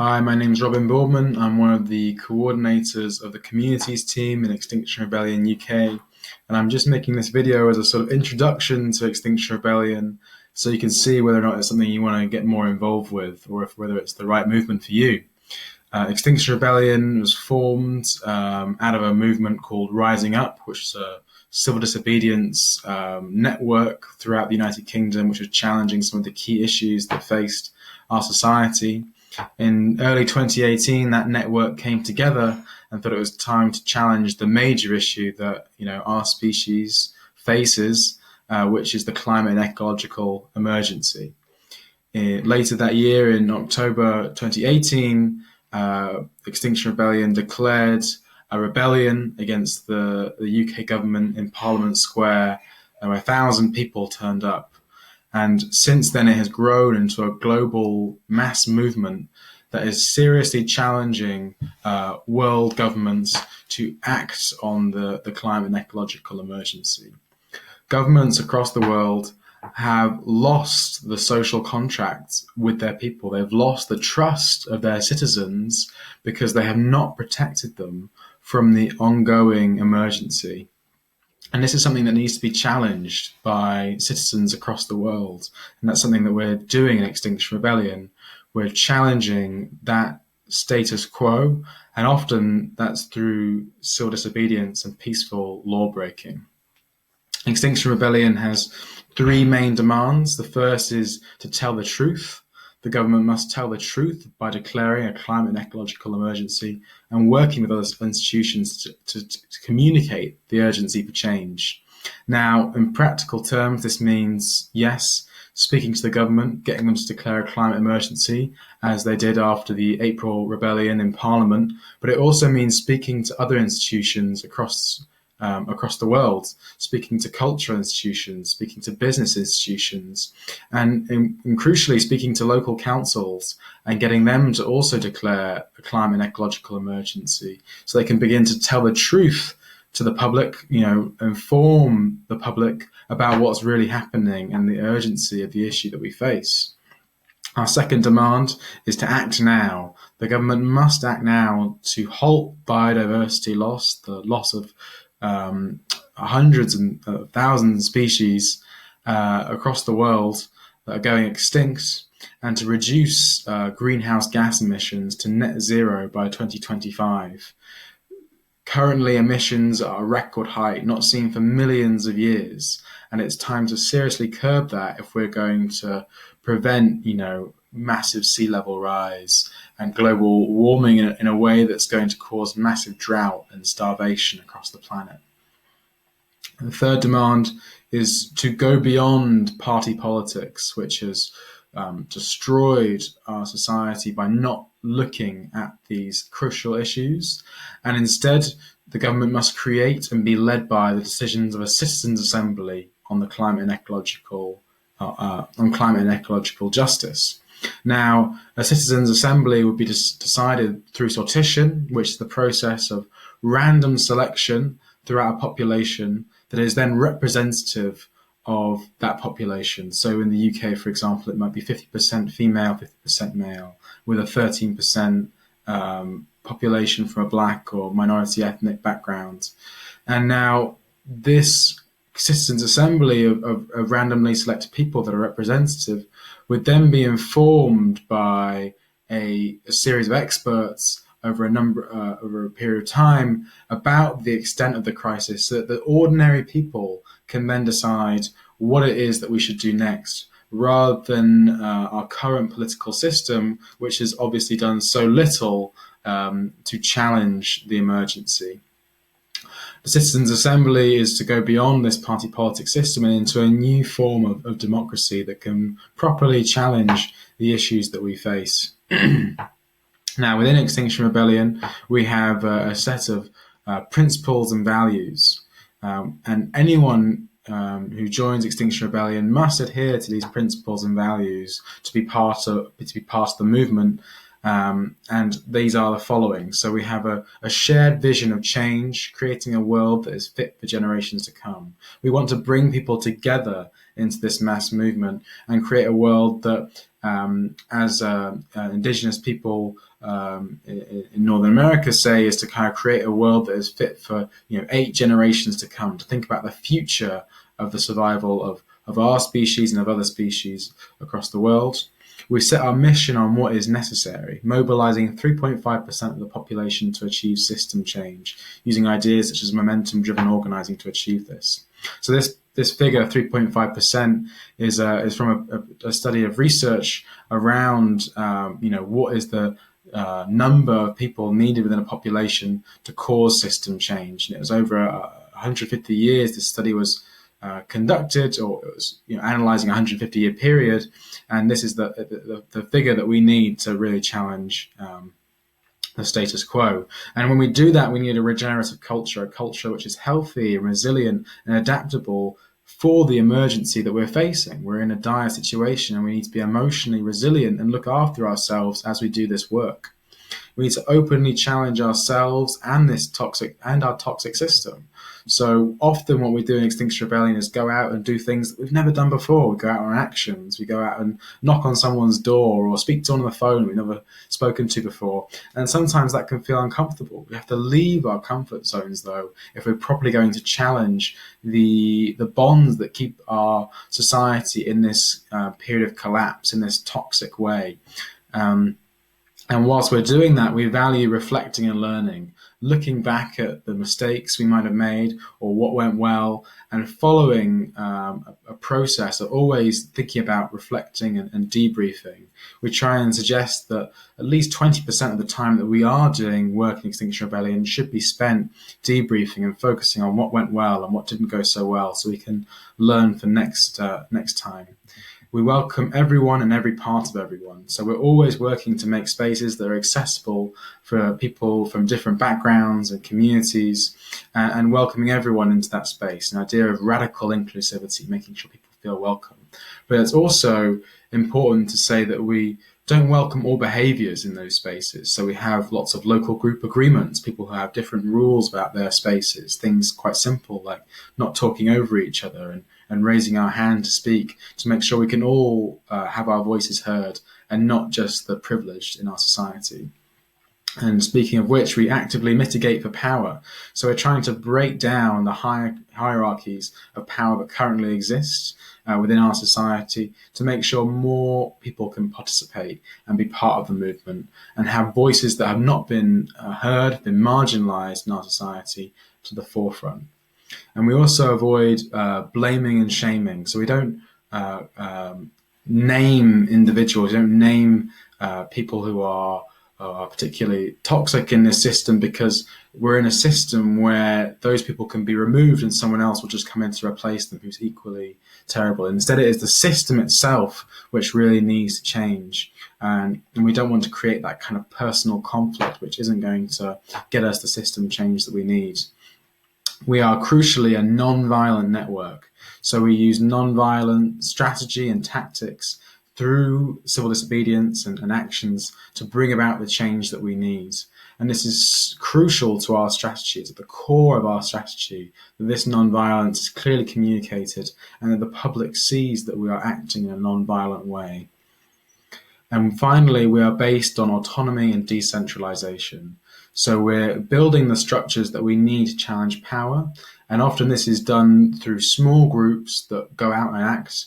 Hi, my name is Robin Boardman. I'm one of the coordinators of the communities team in Extinction Rebellion UK, and I'm just making this video as a sort of introduction to Extinction Rebellion so you can see whether or not it's something you want to get more involved with or whether it's the right movement for you. Extinction Rebellion was formed out of a movement called Rising Up, which is a civil disobedience network throughout the United Kingdom, which was challenging some of the key issues that faced our society. In early 2018, that network came together and thought it was time to challenge the major issue that our species faces, which is the climate and ecological emergency. Later that year, in October 2018, Extinction Rebellion declared a rebellion against the UK government in Parliament Square, where 1,000 people turned up. And since then, it has grown into a global mass movement that is seriously challenging world governments to act on the climate and ecological emergency. Governments across the world have lost the social contract with their people. They've lost the trust of their citizens because they have not protected them from the ongoing emergency. And this is something that needs to be challenged by citizens across the world. And that's something that we're doing in Extinction Rebellion. We're challenging that status quo, and often that's through civil disobedience and peaceful law breaking. Extinction Rebellion has three main demands. The first is to tell the truth. The government must tell the truth by declaring a climate and ecological emergency and working with other institutions to communicate the urgency for change. Now, in practical terms, this means, yes, speaking to the government, getting them to declare a climate emergency, as they did after the April Rebellion in Parliament, but it also means speaking to other institutions across the world, speaking to cultural institutions, speaking to business institutions, and crucially speaking to local councils and getting them to also declare a climate and ecological emergency so they can begin to tell the truth to the public, inform the public about what's really happening and the urgency of the issue that we face. Our second demand is to act now. The government must act now to halt biodiversity loss, the loss of hundreds and thousands of species across the world that are going extinct, and to reduce greenhouse gas emissions to net zero by 2025. Currently, emissions are a record height, not seen for millions of years, and it's time to seriously curb that if we're going to prevent, massive sea level rise and global warming in a way that's going to cause massive drought and starvation across the planet. And the third demand is to go beyond party politics, which has destroyed our society by not looking at these crucial issues, and instead the government must create and be led by the decisions of a citizens' assembly on the climate and ecological justice. Now, a citizens' assembly would be decided through sortition, which is the process of random selection throughout a population that is then representative of that population. So in the UK, for example, it might be 50% female, 50% male, with a 13% population from a black or minority ethnic background. And now this citizens' assembly of randomly selected people that are representative would then be informed by a series of experts over a period of time about the extent of the crisis, so that the ordinary people can then decide what it is that we should do next, rather than our current political system, which has obviously done so little to challenge the emergency. The Citizens' Assembly is to go beyond this party politics system and into a new form of democracy that can properly challenge the issues that we face. Now, within Extinction Rebellion, we have a set of principles and values, and anyone who joins Extinction Rebellion must adhere to these principles and values to be part of the movement. And these are the following. So we have a shared vision of change, creating a world that is fit for generations to come. We want to bring people together into this mass movement and create a world that, as indigenous people in Northern America say, is to kind of create a world that is fit for 8 generations to come, to think about the future of the survival of our species and of other species across the world. We set our mission on what is necessary, mobilizing 3.5% of the population to achieve system change, using ideas such as momentum-driven organizing to achieve this. So this figure, 3.5%, is from a study of research around what is the number of people needed within a population to cause system change. And it was over 150 years. This study was conducted, or it was analyzing a 150-year period, and this is the figure that we need to really challenge the status quo. And when we do that, we need a regenerative culture, a culture which is healthy and resilient and adaptable for the emergency that we're facing. We're in a dire situation and we need to be emotionally resilient and look after ourselves as we do this work. We need to openly challenge ourselves and our toxic system. So often what we do in Extinction Rebellion is go out and do things that we've never done before. We go out on actions. We go out and knock on someone's door or speak to someone on the phone we've never spoken to before. And sometimes that can feel uncomfortable. We have to leave our comfort zones, though, if we're properly going to challenge the bonds that keep our society in this period of collapse, in this toxic way. And whilst we're doing that, we value reflecting and learning, looking back at the mistakes we might have made or what went well, and following a process of always thinking about reflecting and debriefing. We try and suggest that at least 20% of the time that we are doing work in Extinction Rebellion should be spent debriefing and focusing on what went well and what didn't go so well, so we can learn for next time. We welcome everyone and every part of everyone. So we're always working to make spaces that are accessible for people from different backgrounds and communities, and welcoming everyone into that space, an idea of radical inclusivity, making sure people feel welcome. But it's also important to say that we don't welcome all behaviors in those spaces. So we have lots of local group agreements, people who have different rules about their spaces, things quite simple like not talking over each other and raising our hand to speak, to make sure we can all have our voices heard and not just the privileged in our society. And speaking of which, we actively mitigate for power. So we're trying to break down the hierarchies of power that currently exist within our society to make sure more people can participate and be part of the movement and have voices that have not been heard, been marginalized in our society to the forefront. And we also avoid blaming and shaming. So we don't name individuals, we don't name people who are particularly toxic in this system, because we're in a system where those people can be removed and someone else will just come in to replace them who's equally terrible. Instead, it is the system itself which really needs to change. And we don't want to create that kind of personal conflict which isn't going to get us the system change that we need. We are crucially a non-violent network. So we use non-violent strategy and tactics through civil disobedience and actions to bring about the change that we need. And this is crucial to our strategy. It's at the core of our strategy that this non-violence is clearly communicated and that the public sees that we are acting in a non-violent way. And finally, we are based on autonomy and decentralization. So we're building the structures that we need to challenge power. And often this is done through small groups that go out and act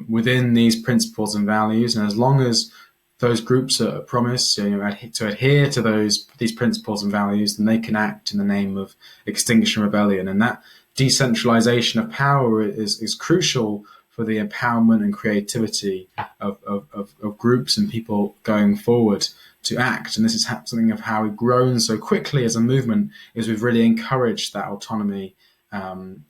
within these principles and values. And as long as those groups are promised to adhere to these principles and values, then they can act in the name of Extinction Rebellion. And that decentralization of power is crucial for the empowerment and creativity of groups and people going forward to act. And this is something of how we've grown so quickly as a movement, is we've really encouraged that autonomy and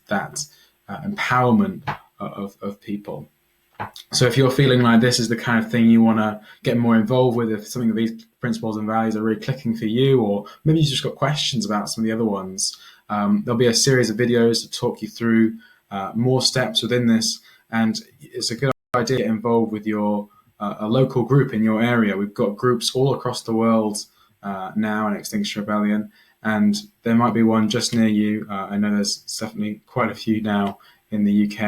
that empowerment of people. So if you're feeling like this is the kind of thing you want to get more involved with, if something of these principles and values are really clicking for you, or maybe you've just got questions about some of the other ones, there'll be a series of videos to talk you through more steps within this. And it's a good idea to get involved with your a local group in your area. We've got groups all across the world now in Extinction Rebellion, and there might be one just near you. I know there's definitely quite a few now in the UK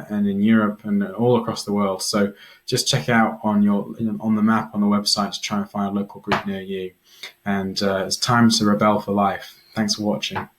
and in Europe and all across the world. So just check out on the map on the website to try and find a local group near you. And it's time to rebel for life. Thanks for watching.